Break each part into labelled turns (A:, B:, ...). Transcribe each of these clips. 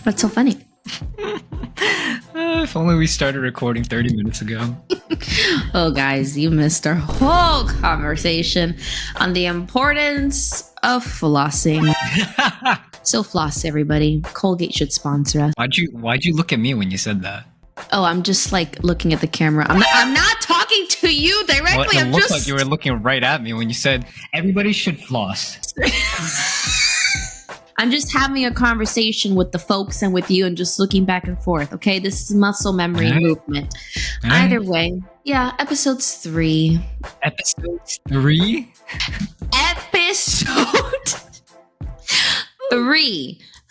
A: That's so funny.
B: If only we started recording 30 minutes ago.
A: Oh, guys, you missed our whole conversation on the importance of flossing. So floss, everybody. Colgate should sponsor us.
B: Why'd you look at me when you said that?
A: Oh, I'm just like looking at the camera. I'm not talking to you directly.
B: Well, it looked like you were looking right at me when you said everybody should floss.
A: I'm just having a conversation with the folks and with you and just looking back and forth. Okay, this is muscle memory movement. Either way, yeah, episodes 3.
B: Episode 3?
A: Episode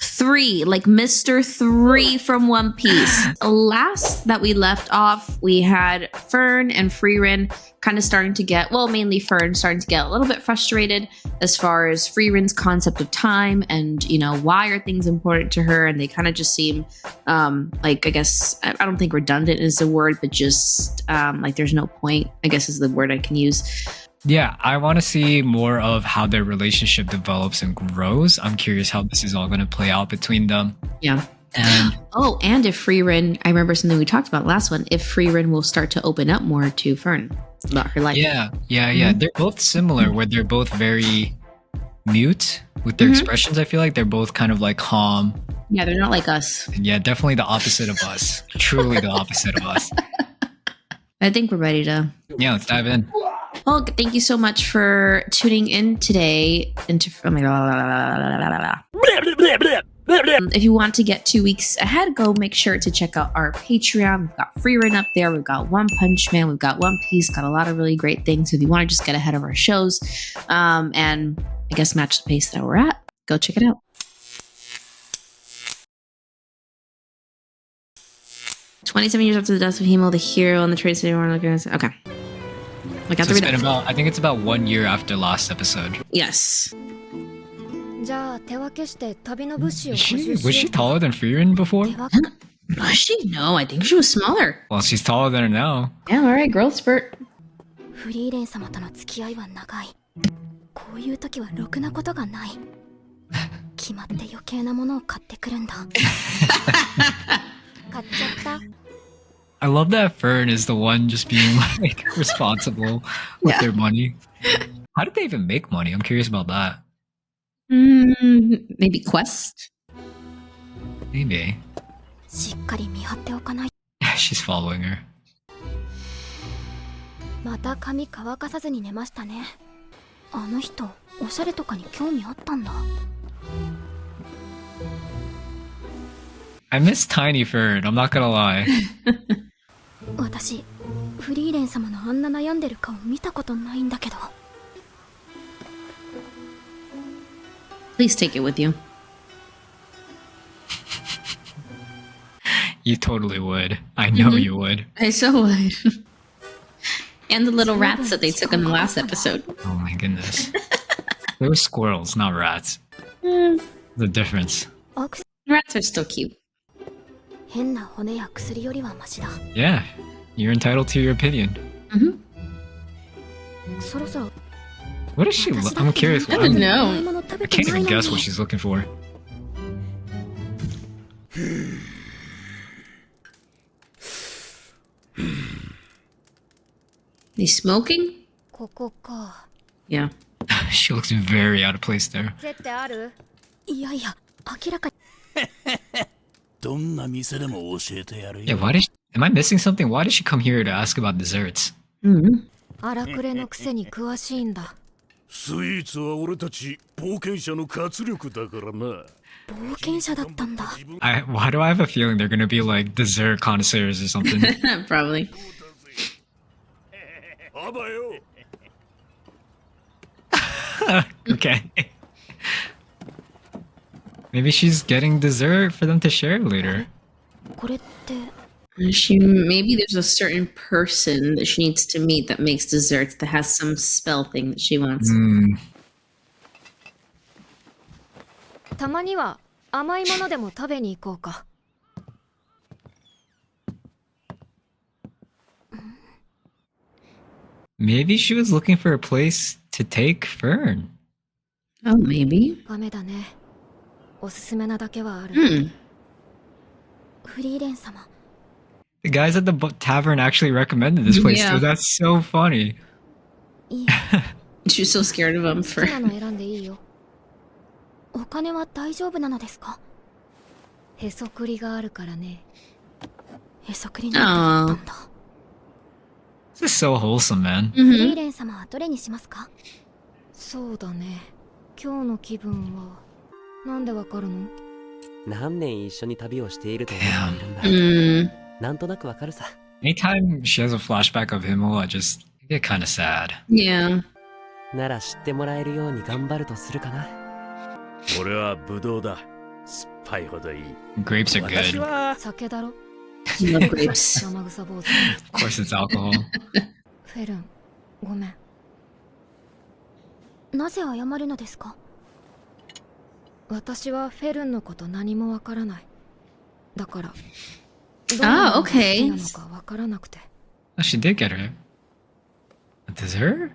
A: 3, like Mr. 3 from One Piece. Last that we left off, we had Fern and Frieren kind of starting to get, well, mainly Fern starting to get a little bit frustrated as far as Frieren's concept of time and, you know, why are things important to her? And they kind of just seem like, I guess, I don't think redundant is the word, but just like there's no point, I guess is the word I can use.
B: Yeah, I want to see more of how their relationship develops and grows. I'm curious how this is all going to play out between them.
A: Yeah. And if Frieren, I remember something we talked about last one, if Frieren will start to open up more to Fern about her life.
B: Yeah. They're both similar, where they're both very mute with their expressions. I feel like they're both kind of like calm.
A: Yeah, they're not like us.
B: Yeah, definitely the opposite of us. Truly the opposite of us.
A: I think we're ready to...
B: Yeah, let's dive in.
A: Well, thank you so much for tuning in today. If you want to get 2 weeks ahead, go make sure to check out our Patreon. We've got Frieren up there. We've got One Punch Man. We've got One Piece. Got a lot of really great things. So if you want to just get ahead of our shows and I guess match the pace that we're at, go check it out. "27 years after the death of Himo, the hero and the trace of everyone looking at. Okay. I
B: think it's about 1 year after last episode.
A: Yes.
B: Was she taller than Frieren before?
A: Was she? No, I think she was smaller.
B: Well, she's taller than her now.
A: Yeah, all right, growth spurt.
B: I love that Fern is the one just being like responsible with their money. How did they even make money? I'm curious about that.
A: Maybe quest?
B: Maybe. She's following her. I miss Tiny Fern, I'm not gonna lie.
A: Please take it with you.
B: You totally would. I know you would.
A: I so would. And the little rats that they took in the last episode.
B: Oh my goodness. They were squirrels, not rats. The difference.
A: Rats are still cute.
B: Yeah, you're entitled to your opinion. What is she? I'm curious.
A: I don't know.
B: I can't even guess what she's looking for.
A: He's smoking? Yeah.
B: She looks very out of place there. Yeah, am I missing something? Why did she come here to ask about desserts?
C: Why
B: do I have a feeling they're gonna be like dessert connoisseurs or something?
A: Probably.
B: Okay. Maybe she's getting dessert for them to share later.
A: Maybe there's a certain person that she needs to meet that makes desserts that has some spell thing that she wants.
B: Maybe she was looking for a place to take Fern.
A: Oh, maybe.
B: The guys at the tavern actually recommended this place,
A: Yeah.
B: too. That's so funny.
A: She was so scared of him for.
C: お金は大丈夫なのですか？へそくりがあるからね。へそくりなんてあったんだ。
B: This is so wholesome, man.
C: フリーレン様はどれにしますか？そうだね。今日の気分はなんでわかるの？
D: 何年一緒に旅をしていると思っているんだ。なんとなくわかるさ。
B: Anytime she has a flashback of him, I just get kind of sad.
A: Yeah.
D: なら知ってもらえるように頑張るとするかな。
E: 俺はブドウだ。酸っぱいほどいい。
B: Grapes are
E: 私
B: good.
E: は
C: 酒だろ。
A: I love grapes.
C: 生臭坊主。
B: Of course, it's alcohol.
C: フェルン、ごめん。なぜ謝るのですか？私はフェルンのこと何もわからない。だから。
A: Ah, okay.
C: どんなのが好きなのかわからなくて。
B: Oh, she did get her. A dessert?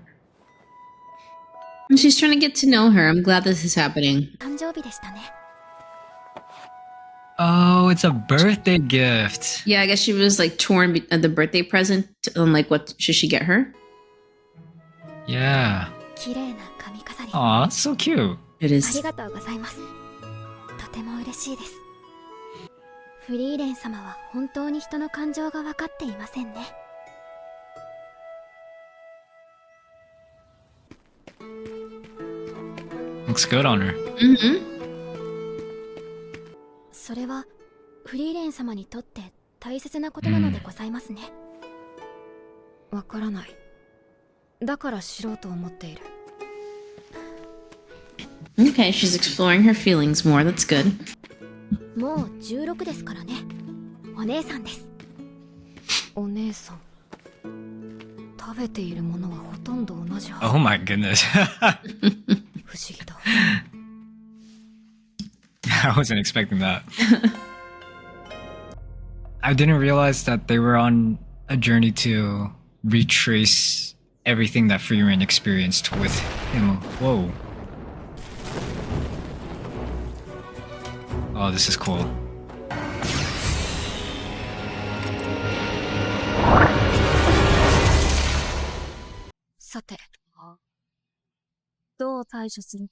A: She's trying to get to know her. I'm glad this is happening.
C: 誕生日でしたね。
B: Oh, it's a birthday gift.
A: Yeah, I guess she was like torn at the birthday present on like what should she get her?
B: Yeah.
C: 綺麗な髪飾り。
B: Aw, that's so cute.
A: It
C: あ
A: is.
C: りがとうございます。とても嬉しいです。フリーレン様は本当に人の感情が分かっていませんね。
B: Looks good on her.
A: Mm-hmm.
C: それはフリーレン様にとって大切なことなのでございますね。わからない。だから知ろうと思っている。
A: Okay, she's exploring her feelings more. That's good.
C: もう16ですからね。お姉さんです。お姉さん。食べているものはほとんど同じはず。
B: Oh my goodness.
C: 不思議だ。
B: I wasn't expecting that. I didn't realize that they were on a journey to retrace everything that Frieren experienced with him. Whoa. Oh, this is cool.
C: さて、どう対処する？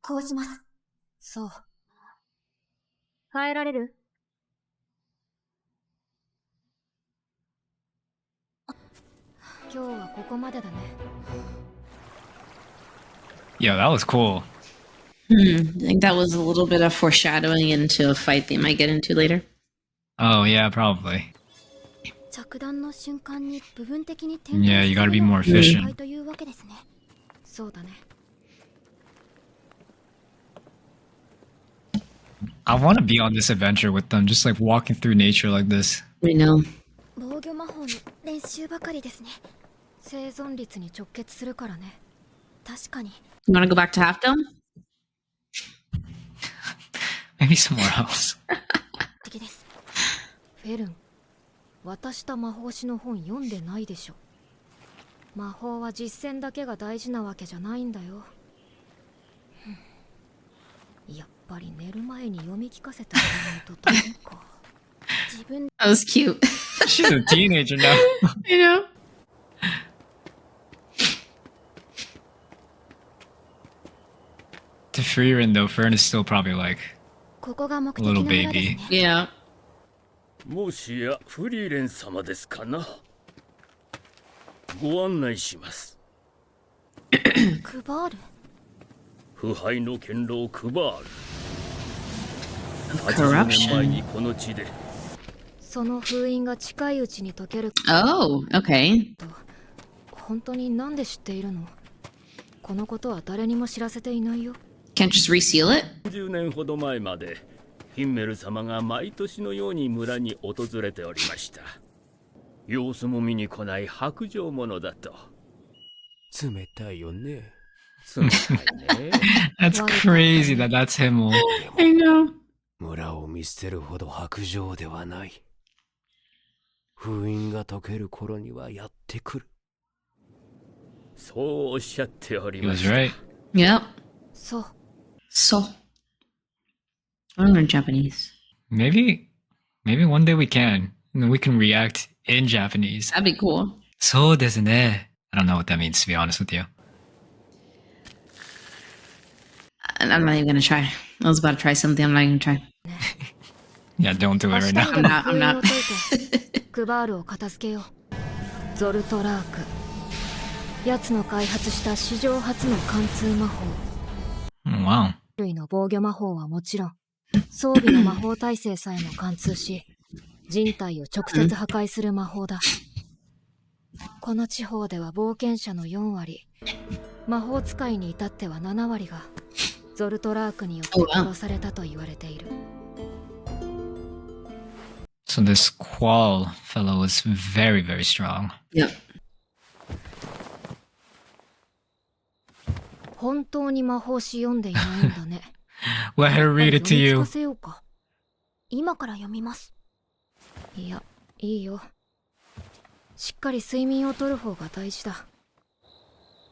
C: こうします。そう。変えられる？今日はここまでだね。
B: Yeah, that was cool.
A: I think that was a little bit of foreshadowing into a fight they might get into later.
B: Oh, yeah, probably.
C: 着弾の瞬間に部分的に転
B: Yeah, you gotta be more
C: する
B: efficient.
C: のがというわけですね。そうだね。
B: I want to be on this adventure with them, just like walking through nature like this.
A: I know.
C: 防御魔法の練習ばかりですね。生存率に直結するからね。確かに。
A: You want to go back to Half Dome?
B: Maybe somewhere else.
C: 敵です。フェルン、渡した魔法師の本読んでないでしょ。魔法は実践だけが大事なわけじゃないんだよ。やっぱり寝る前に読み聞かせてあげないとダメか。自分
A: That was cute.
B: She's a teenager now.
A: I know.
B: To Frieren, though, Fern is still probably like
C: ここが目
B: a
C: 的の
B: little
C: 村です
B: baby.
C: ね。
A: Yeah.
E: もしやフリーレン様ですかな。ご案内します。
C: クバール。
E: 腐敗の堅牢クバール。
A: Corruption
E: 80年前にこの地で。
C: その封印が近いうちに解ける
A: Oh, okay.
C: と、本当になんで知っているの？このことは誰にも知らせていないよ。
A: Can't just reseal it?
E: 10年ほど前までヒンメル様が毎年のように村に訪れておりました。様子も見に来ない白状者だと。冷たいよね。冷たいね。
B: That's crazy that that's him.
A: I know.
D: 村を見捨てるほど薄情ではない。封印が解ける頃にはやってくる。
E: そうおっしゃっており
B: He
E: ま
B: was
E: した。
B: right.
A: Yep.
C: そう。
A: So. I don't know Japanese.
B: Maybe one day we can. And then we can react in Japanese.
A: That'd be cool.
B: そうですね. I don't know what that means, to be honest with you.
A: I'm not even gonna try. I was about to try something. I'm not even gonna try.
B: Yeah, don't do it right now.
A: I'm not.
C: クバールを片付けよう。ゾルトラーク。奴の開発した史上初の貫通魔法。
B: Wow.
C: 類の防御魔法はもちろん、装備の魔法耐性さえも貫通し、人体を直接破壊する魔法だ。この地方では冒険者の4割、魔法使いに至っては7割がゾルトラークによって殺されたと言われている。
B: So this Qual fellow is very, very strong.
A: Yep.
C: 本当に魔法師読んでいないんだね。
B: Let her read it to
C: 読み聞
B: you.
C: かせようか。今から読みます。いや、いいよ。しっかり睡眠をとる方が大事だ。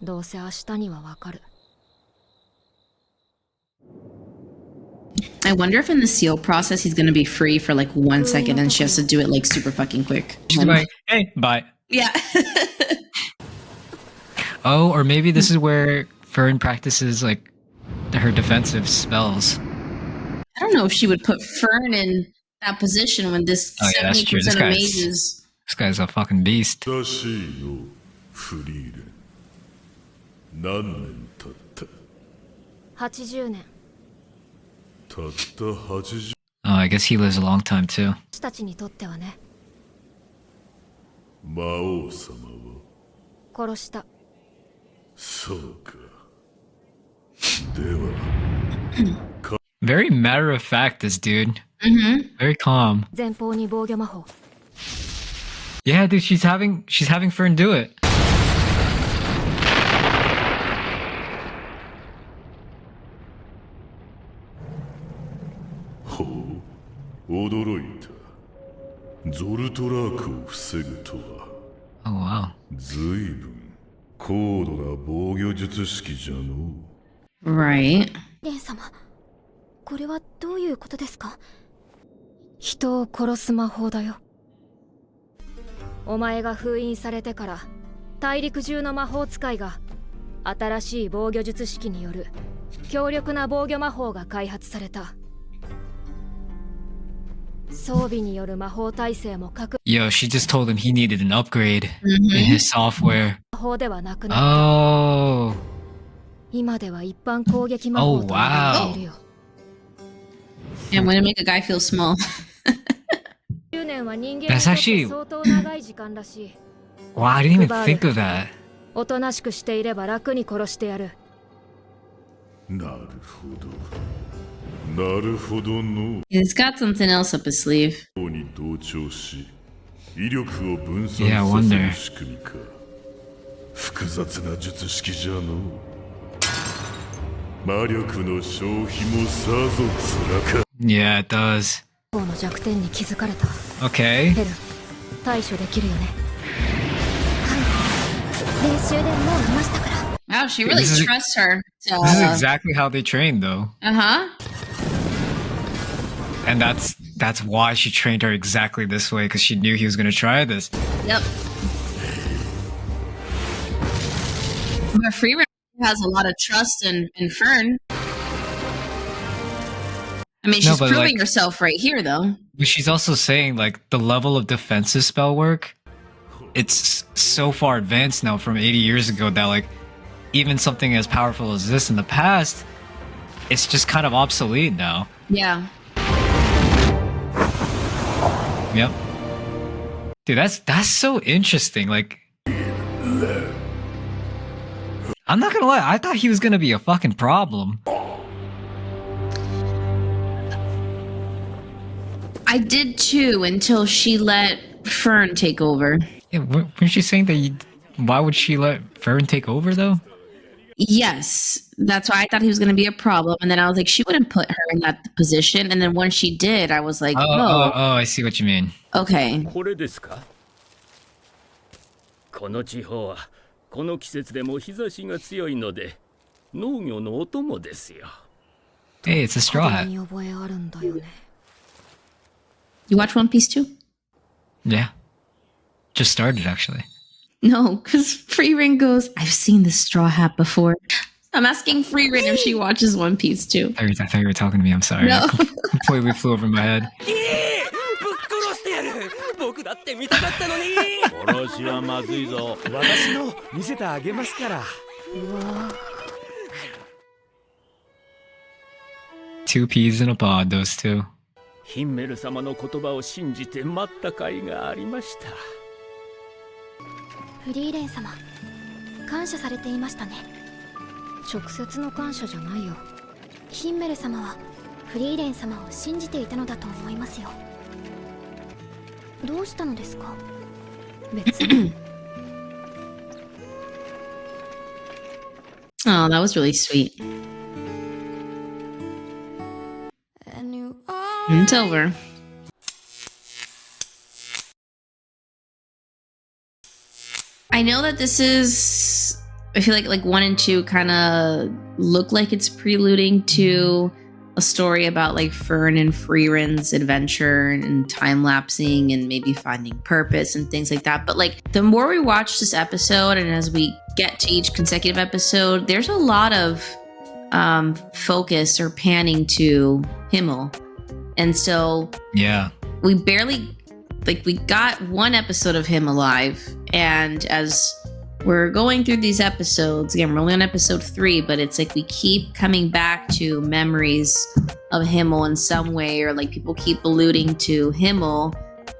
C: どうせ明日にはわかる。
A: I wonder if in the seal process he's gonna be free for like 1 second and she has to do it like super fucking quick.
B: She's like, hey, bye.
A: Yeah.
B: Oh, or maybe this is where Fern practices like her defensive spells.
A: I don't know if she would put Fern in that position when this
B: Oh, yeah, that's true.
A: 70%
B: This
A: of
B: guy's-
A: mages.
B: This guy's a fucking beast.
F: らしいのフリーレン何年経った
C: 80年。
F: たった80
B: Oh, I guess he lives a long time too.
C: 私たちにとってはね、
F: 魔王様は
C: 殺した。
F: そうかでは
B: Very matter of fact, this dude.
A: Mm-hmm.
B: Very calm.
C: 前方に防御魔法。
B: Yeah, dude, she's having Fern do it.
F: ほう驚いたゾルトラークを防ぐとは
B: Oh, wow.
F: 随分高度な防御術式じゃのう
A: Right.
C: レン様、これはどういうことですか？人を殺す魔法だよ。お前が封印されてから大陸中の魔法使いが新しい防御術式による強力な防御魔法が開発された。装備による魔法耐性も確
B: Yo, she just told him he needed an upgrade
A: Mm-hmm.
B: in his software.
C: 魔法ではなくなった。
B: Oh.
C: 今では一般攻撃魔法と呼ばれているよ。
A: And when to make a guy feel small.
C: 10年は人間に
B: That's
C: とって
B: actually-
C: 相当長い時間らしい。
B: Wow, I didn't even think of that.
C: おとなしくしていれば楽に殺してやる。
F: なるほどなるほどの
A: He's got something else up his sleeve.
F: 方に同調し威力を分散
B: Yeah, I
F: させ
B: wonder.
F: る仕組みか複雑な術式じゃのう魔力の消費もさぞ辛か
B: Yeah, it does.
C: 方の弱点に気づかれた。
B: Okay.
C: ヘル、対処できるよね。はい。練習でもういましたから。
A: Wow, she really
B: This is-
A: trusts her.
B: This is exactly how they trained, though.
A: Uh-huh.
B: And that's why she trained her exactly this way, because she knew he was going to try this.
A: Yep. But Frieren has a lot of trust in Fern. I mean,
B: No,
A: she's
B: but,
A: proving
B: like-
A: herself right here, though.
B: But she's also saying, like, the level of defensive spell work, it's so far advanced now from 80 years ago that, like, even something as powerful as this in the past, it's just kind of obsolete now.
A: Yeah.
B: Yep. Dude, that's so interesting. Like, I'm not gonna lie, I thought he was gonna be a fucking problem.
A: I did too until she let Fern take over.
B: Yeah, weren't you saying that why would she let Fern take over, though?
A: Yes, that's why I thought he was going to be a problem. And then I was like, she wouldn't put her in that position. And then when she did, I was like,
B: Oh, I see what you mean.
A: okay.
E: これですか？この地方はこの季節でも日差しが強いので農業のお供ですよ。
B: Hey, it's a straw
C: 肌
B: hat.
C: に覚えあるんだよね。
A: You watch One Piece too?
B: Yeah. Just started, actually.
A: No, because Frieren goes, I've seen this straw hat before. I'm asking Frieren if she watches One Piece too.
B: I thought you were talking to me. I'm sorry.
A: No.
B: Completely flew over my head.
D: ぶっ殺してやる。僕だって見たかったのに。
F: 殺しはまずいぞ。
D: 私の見せてあげますから。
C: うわ
B: Two peas in a pod, those two.
E: ヒンメル様の言葉を信じて待った甲斐がありました。
C: フリーレン様、感謝されていましたね。直接の感謝じゃないよ。ヒンメル様はフリーレン様を信じていたのだと思いますよ。どうしたのですか？別に。
A: Oh, that was really sweet. It's over. I know that this is, I feel like 1 and 2 kind of look like it's preluding to a story about like Fern and Frieren's adventure and time lapsing and maybe finding purpose and things like that. But like the more we watch this episode and as we get to each consecutive episode, there's a lot of focus or panning to Himmel. And so
B: Yeah.
A: we barely, like, we got one episode of him alive. And as we're going through these episodes, again, we're only on episode 3, but it's like we keep coming back to memories of Himmel in some way, or like people keep alluding to Himmel.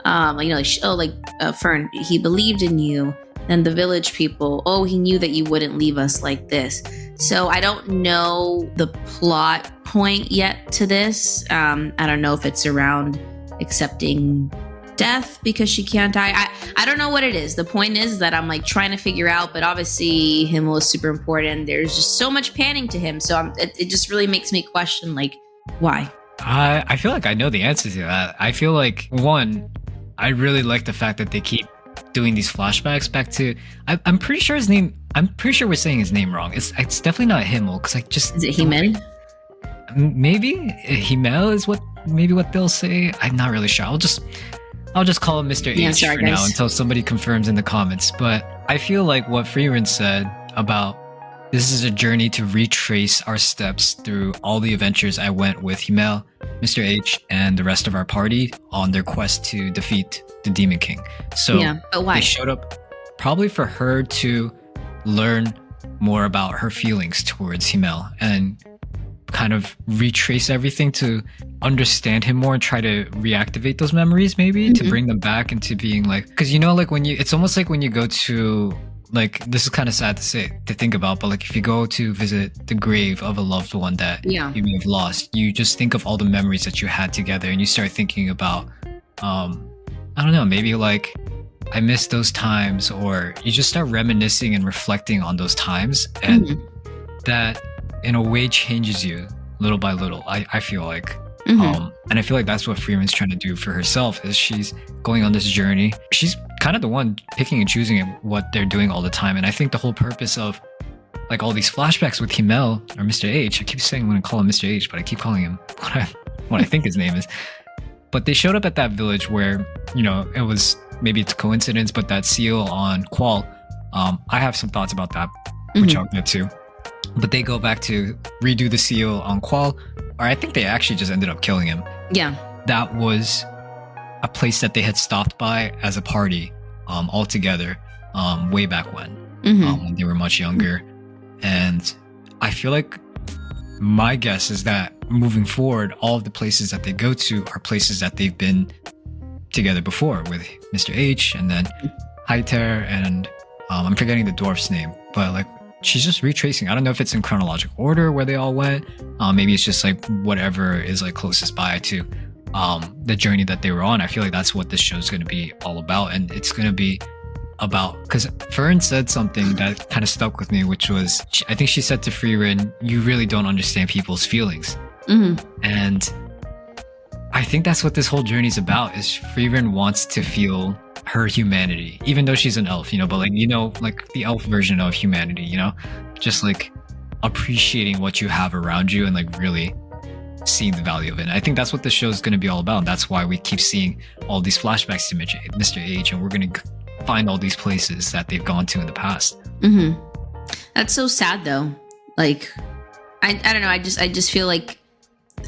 A: Fern, he believed in you. And the village people, oh, he knew that you wouldn't leave us like this. So I don't know the plot point yet to this. I don't know if it's around accepting death because she can't die. I don't know what it is. The point is that I'm like trying to figure out, but obviously Himmel is super important. There's just so much panning to him. So it just really makes me question, like, why?
B: I feel like I know the answer to that. I feel like, one, I really like the fact that they keep doing these flashbacks back to, I'm pretty sure we're saying his name wrong. It's definitely not Himmel, because I just...
A: Is it Himmel?
B: Maybe Himmel is what they'll say. I'm not really sure. I'll just call him Mr. H for now until somebody confirms in the comments. But I feel like what Frieren said about this is a journey to retrace our steps through all the adventures I went with Himmel, Mr. H, and the rest of our party on their quest to defeat the Demon King. So
A: yeah, but why?
B: They showed up probably for her to learn more about her feelings towards Himmel and kind of retrace everything to understand him more and try to reactivate those memories, maybe to bring them back into being like, because like it's almost like when you go to, like, this is kind of sad to think about, but like if you go to visit the grave of a loved one that you may have lost, you just think of all the memories that you had together and you start thinking about, I don't know, maybe like I miss those times, or you just start reminiscing and reflecting on those times, and that in a way changes you little by little, I feel like. And I feel like that's what Frieren's trying to do for herself, is she's going on this journey. She's kind of the one picking and choosing what they're doing all the time. And I think the whole purpose of like all these flashbacks with Himmel or Mr. H, I keep saying I'm going to call him Mr. H, but I keep calling him what I think his name is. But they showed up at that village where, it was, maybe it's a coincidence, but that seal on Qual, I have some thoughts about that, which I'll get to. But they go back to redo the seal on Qual, or I think they actually just ended up killing him.
A: Yeah.
B: That was a place that they had stopped by as a party all together way back when they were much younger. And I feel like my guess is that moving forward, all of the places that they go to are places that they've been together before with Mr. H and then Haiter and I'm forgetting the dwarf's name, but like she's just retracing. I don't know if it's in chronological order where they all went. Maybe it's just like whatever is like closest by to the journey that they were on. I feel like that's what this show is going to be all about. And it's going to be about, because Fern said something that kind of stuck with me, which was, I think she said to Frieren, you really don't understand people's feelings. And I think that's what this whole journey is about, is Frieren wants to feel her humanity, even though she's an elf, but like, like the elf version of humanity, just like appreciating what you have around you and like really seeing the value of it. And I think that's what the show is going to be all about. And that's why we keep seeing all these flashbacks to Mr. H, and we're going to find all these places that they've gone to in the past.
A: That's so sad though. Like, I don't know. I just feel like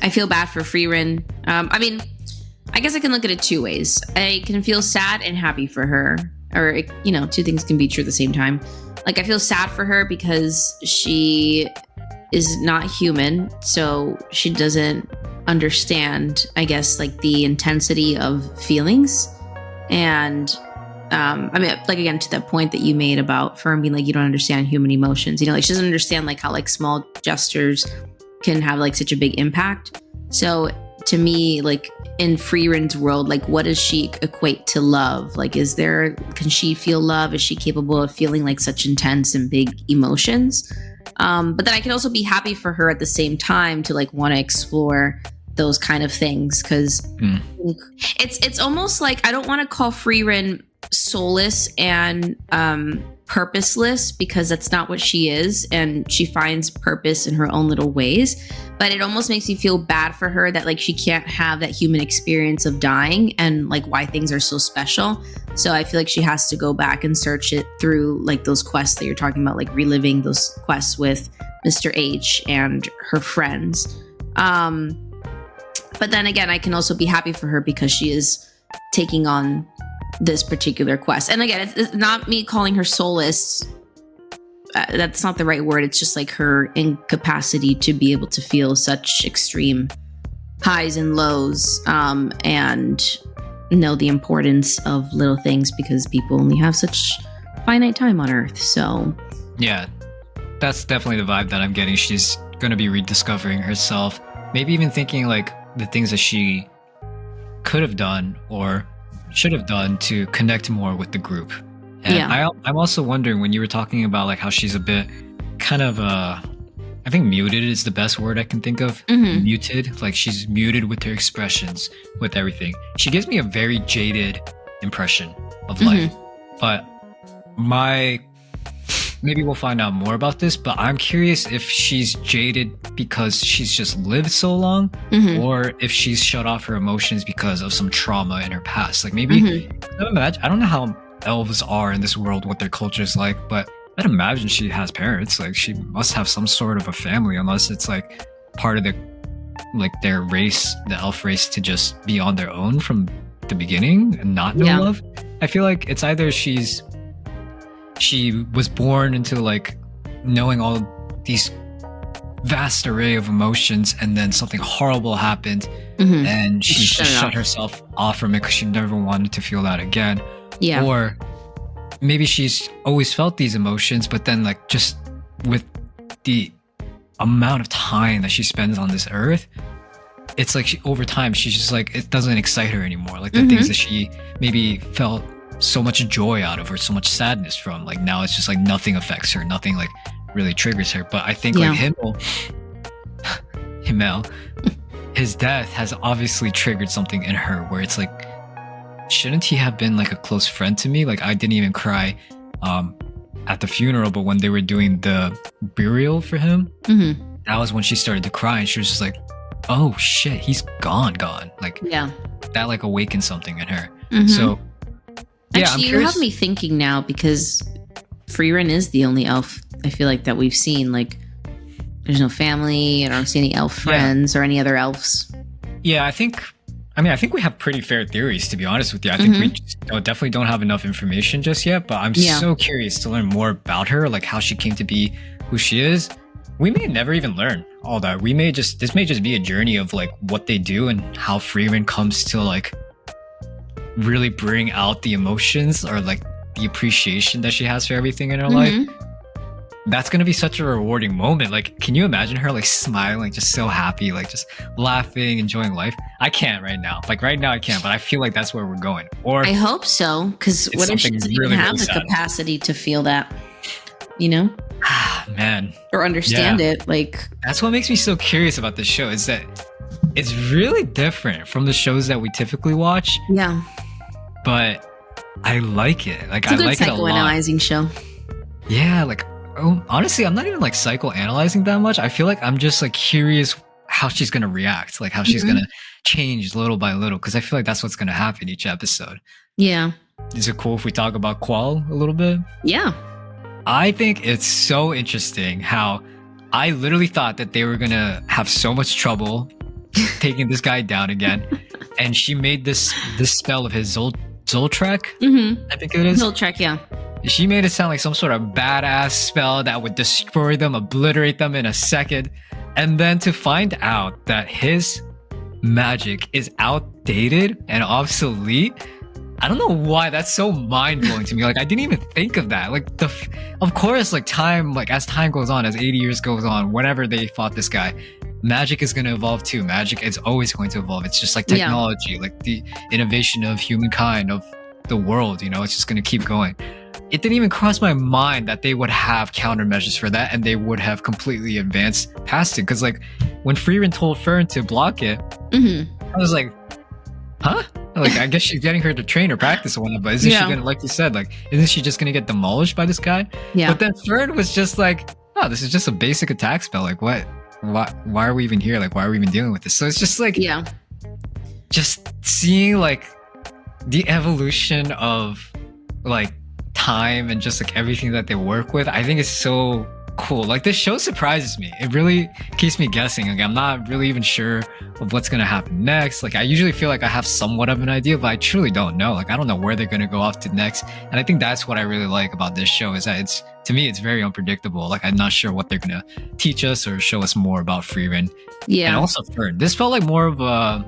A: I feel bad for Frieren. I mean, I guess I can look at it two ways. I can feel sad and happy for her, or you know, two things can be true at the same time. Like, I feel sad for her because she is not human, so she doesn't understand, I guess, like the intensity of feelings. And I mean, like, again, to that point that you made about Fern being like, you don't understand human emotions, you know, like she doesn't understand like how like small gestures can have like such a big impact. So to me, like in Frieren's world, like what does she equate to love? Like, can she feel love? Is she capable of feeling like such intense and big emotions? But then I can also be happy for her at the same time to like want to explore those kind of things, because it's almost like I don't want to call Frieren soulless and purposeless, because that's not what she is, and she finds purpose in her own little ways. But it almost makes me feel bad for her that like she can't have that human experience of dying and like why things are so special. So I feel like she has to go back and search it through like those quests that you're talking about, like reliving those quests with Mr. H and her friends. But then again, I can also be happy for her because she is taking on this particular quest. And again, it's not me calling her soulless. That's not the right word. It's just like her incapacity to be able to feel such extreme highs and lows, and know the importance of little things, because people only have such finite time on Earth. So
B: yeah, that's definitely the vibe that I'm getting. She's going to be rediscovering herself, maybe even thinking like the things that she could have done or should have done to connect more with the group. And yeah. I'm also wondering, when you were talking about like how she's a bit kind of I think muted is the best word I can think of. Muted, like she's muted with her expressions, with everything. She gives me a very jaded impression of life. But maybe we'll find out more about this, but I'm curious if she's jaded because she's just lived so long, or if she's shut off her emotions because of some trauma in her past. Like maybe, I don't know how elves are in this world, what their culture is like, but I'd imagine she has parents. Like she must have some sort of a family, unless it's like part of their race, the elf race, to just be on their own from the beginning and not know love. I feel like it's either she was born into like knowing all these vast array of emotions, and then something horrible happened, and she just shut herself off from it because she never wanted to feel that again. Yeah. Or maybe she's always felt these emotions, but then like just with the amount of time that she spends on this earth, it's like over time she's just like, it doesn't excite her anymore. Like the things that she maybe felt so much joy out of, or so much sadness from, like now it's just like nothing affects her, nothing like really triggers her. But I think like Himmel, his death has obviously triggered something in her where it's like, shouldn't he have been like a close friend to me? Like I didn't even cry at the funeral, but when they were doing the burial for him, that was when she started to cry, and she was just like, oh shit, he's gone. Like that like awakened something in her. So yeah,
A: actually, you have me thinking now, because Frieren is the only elf I feel like that we've seen. Like, there's no family. I don't see any elf friends or any other elves.
B: Yeah, I think we have pretty fair theories, to be honest with you. I think we definitely don't have enough information just yet, but I'm so curious to learn more about her, like how she came to be who she is. We may never even learn all that. This may just be a journey of like what they do and how Frieren comes to like really bring out the emotions, or like the appreciation that she has for everything in her life. That's going to be such a rewarding moment. Like, can you imagine her like smiling, just so happy, like just laughing, enjoying life? I can't right now. Like right now I can't, but I feel like that's where we're going. Or
A: I hope so, because what if she doesn't even have the capacity to feel that, you know?
B: Man.
A: Or understand it. Like,
B: that's what makes me so curious about this show, is that it's really different from the shows that we typically watch.
A: Yeah.
B: But I like it. Like,
A: I like it a lot. It's a good psychoanalyzing show.
B: Yeah, like honestly, I'm not even like psychoanalyzing that much. I feel like I'm just like curious how she's gonna react, like how she's gonna change little by little, because I feel like that's what's gonna happen each episode.
A: Yeah.
B: Is it cool if we talk about Qual a little bit?
A: Yeah.
B: I think it's so interesting how I literally thought that they were gonna have so much trouble taking this guy down again, and she made this spell of his Zoltraak, I think it is.
A: Zoltraak, yeah.
B: She made it sound like some sort of badass spell that would destroy them, obliterate them in a second. And then to find out that his magic is outdated and obsolete, I don't know why that's so mind-blowing to me. Like, I didn't even think of that. Like, of course, like time, like as time goes on, as 80 years goes on, whenever they fought this guy, magic is going to evolve too. Magic is always going to evolve. It's just like technology, like the innovation of humankind, of the world, you know, it's just going to keep going. It didn't even cross my mind that they would have countermeasures for that and they would have completely advanced past it. Because like when Frieren told Fern to block it, I was like, huh? Like, I guess she's getting her to train or practice or whatnot, but isn't she gonna, like you said, like, isn't she just gonna get demolished by this guy?
A: Yeah.
B: But then Fern was just like, oh, this is just a basic attack spell. Like, what? Why are we even here? Like, why are we even dealing with this? So it's just like, just seeing like the evolution of like time and just like everything that they work with, I think is so cool. Like, this show surprises me. It really keeps me guessing. Like, I'm not really even sure of what's gonna happen next. Like, I usually feel like I have somewhat of an idea, but I truly don't know. Like, I don't know where they're gonna go off to next. And I think that's what I really like about this show, is that it's, to me, it's very unpredictable. Like, I'm not sure what they're gonna teach us or show us more about Frieren.
A: Yeah.
B: And also Fern. This felt like more of a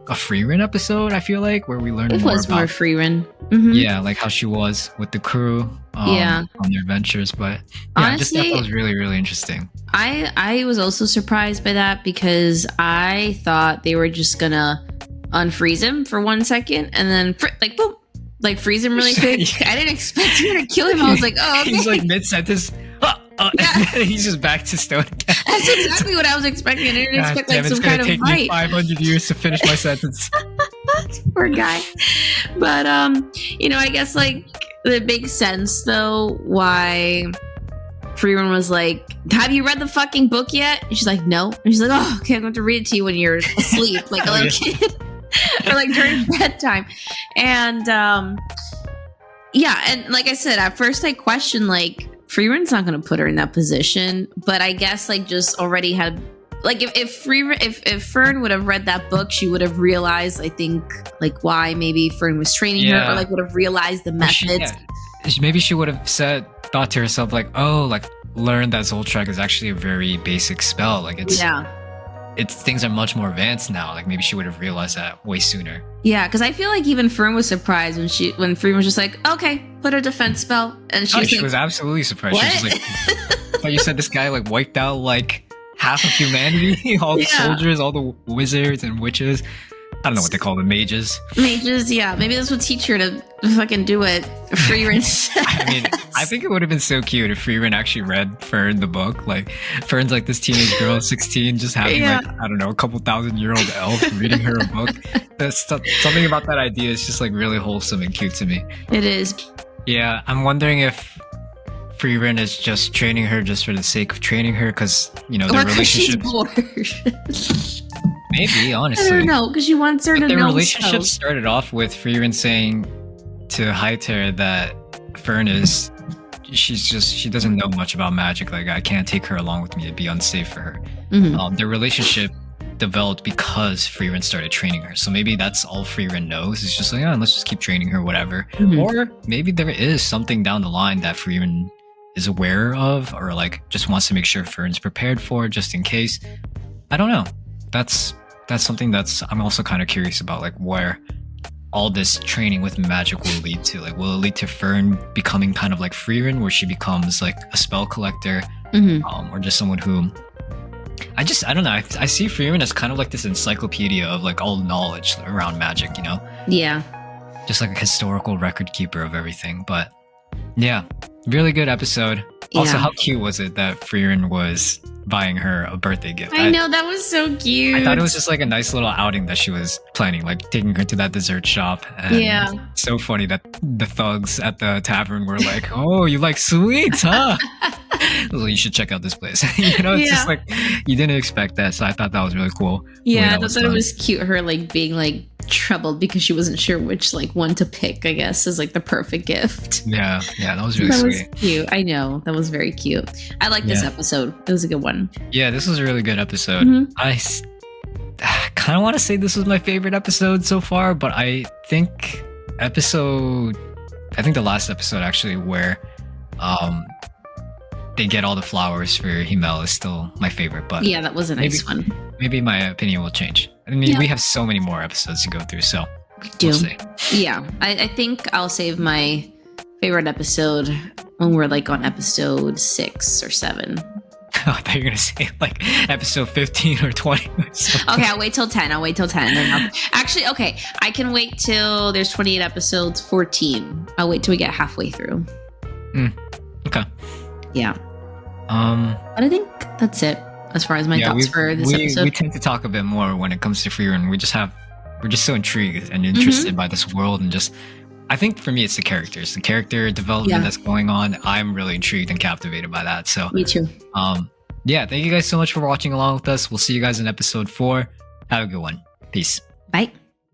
B: Frieren episode, I feel like, where we learned more about
A: more Frieren.
B: Yeah, like how she was with the crew on their adventures. But yeah, honestly, I just thought that was really, really interesting.
A: I was also surprised by that, because I thought they were just gonna unfreeze him for 1 second and then like boom, like freeze him really quick. I didn't expect her to kill him. I was like, oh, okay.
B: He's like mid-sentence. He's just back to stone again.
A: That's exactly what I was expecting. I didn't expect like some kind of fight. It's gonna take me 500
B: years to finish my sentence.
A: Poor guy. But you know, I guess like it makes sense though why Frieren was like, have you read the fucking book yet? And she's like, no. And she's like, oh, okay, I'm going to read it to you when you're asleep, like a little kid. Or like during bedtime. And yeah, and like I said, at first I questioned like Frieren's not going to put her in that position, but I guess like just already had like if Fern would have read that book, she would have realized, I think, like why maybe Fern was training her, or like would have realized the methods.
B: Maybe she would have thought to herself like, oh, like learn that Zoltraak is actually a very basic spell. Like it's things are much more advanced now. Like maybe she would have realized that way sooner. Yeah,
A: because I feel like even Fern was surprised when Frieren was just like, okay, put a defense spell, and she
B: was absolutely surprised.
A: What?
B: She was like, but you said this guy like wiped out like half of humanity, all the soldiers, all the wizards and witches. I don't know what they call them, mages.
A: Mages, yeah. Maybe this would teach her to fucking do it. Frieren said.
B: I mean, I think it would have been so cute if Frieren actually read Fern the book. Like, Fern's like this teenage girl, 16, just having like, I don't know, a couple 1,000-year-old elf reading her a book. That's something about that idea is just like really wholesome and cute to me.
A: It is.
B: Yeah, I'm wondering if Frieren is just training her just for the sake of training her, because, you know, their relationship. Maybe, honestly.
A: I don't know, because she wants her to know.
B: Their relationship started off with Frieren saying to Haiter that Fern she doesn't know much about magic. Like, I can't take her along with me. It'd be unsafe for her. Their relationship developed because Frieren started training her. So maybe that's all Frieren knows. It's just like, oh, let's just keep training her, whatever. Or maybe there is something down the line that Frieren is aware of, or like just wants to make sure Fern's prepared for, just in case. I don't know. That's something I'm also kind of curious about, like where all this training with magic will lead to. Like, will it lead to Fern becoming kind of like Frieren, where she becomes like a spell collector, or just someone who I don't know. I see Frieren as kind of like this encyclopedia of like all knowledge around magic, you know?
A: Yeah.
B: Just like a historical record keeper of everything. But yeah, really good episode. Also, how cute was it that Frieren was buying her a birthday gift?
A: I know, that was so cute.
B: I thought it was just like a nice little outing that she was planning, like taking her to that dessert shop. And so funny that the thugs at the tavern were like, oh, you like sweets, huh? Well, you should check out this place. It's just like you didn't expect that, so I thought that was really cool.
A: Yeah, I thought it was cute. Her like being like troubled because she wasn't sure which like one to pick. I guess is like the perfect gift.
B: Yeah, that was really sweet.
A: Was cute. I know that was very cute. I like this episode. It was a good one.
B: Yeah, this was a really good episode. I kind of want to say this was my favorite episode so far, but I think the last episode actually where they get all the flowers for Himmel is still my favorite. But
A: yeah, that was a nice one.
B: Maybe my opinion will change. I mean, we have so many more episodes to go through, so we'll see.
A: Yeah, I think I'll save my favorite episode when we're like on episode 6 or 7.
B: I thought you were going to say like episode 15 or 20 or something.
A: Okay, I'll wait till 10. Actually, okay, I can wait till there's 28 episodes, 14. I'll wait till we get halfway through.
B: Okay.
A: Yeah. But I think that's it as far as my thoughts for this episode.
B: We tend to talk a bit more when it comes to Frieren. We're just so intrigued and interested by this world, and just I think for me it's the characters, the character development that's going on. I'm really intrigued and captivated by that. So
A: me too.
B: Thank you guys so much for watching along with us. We'll see you guys in episode 4. Have a good one. Peace.
A: Bye.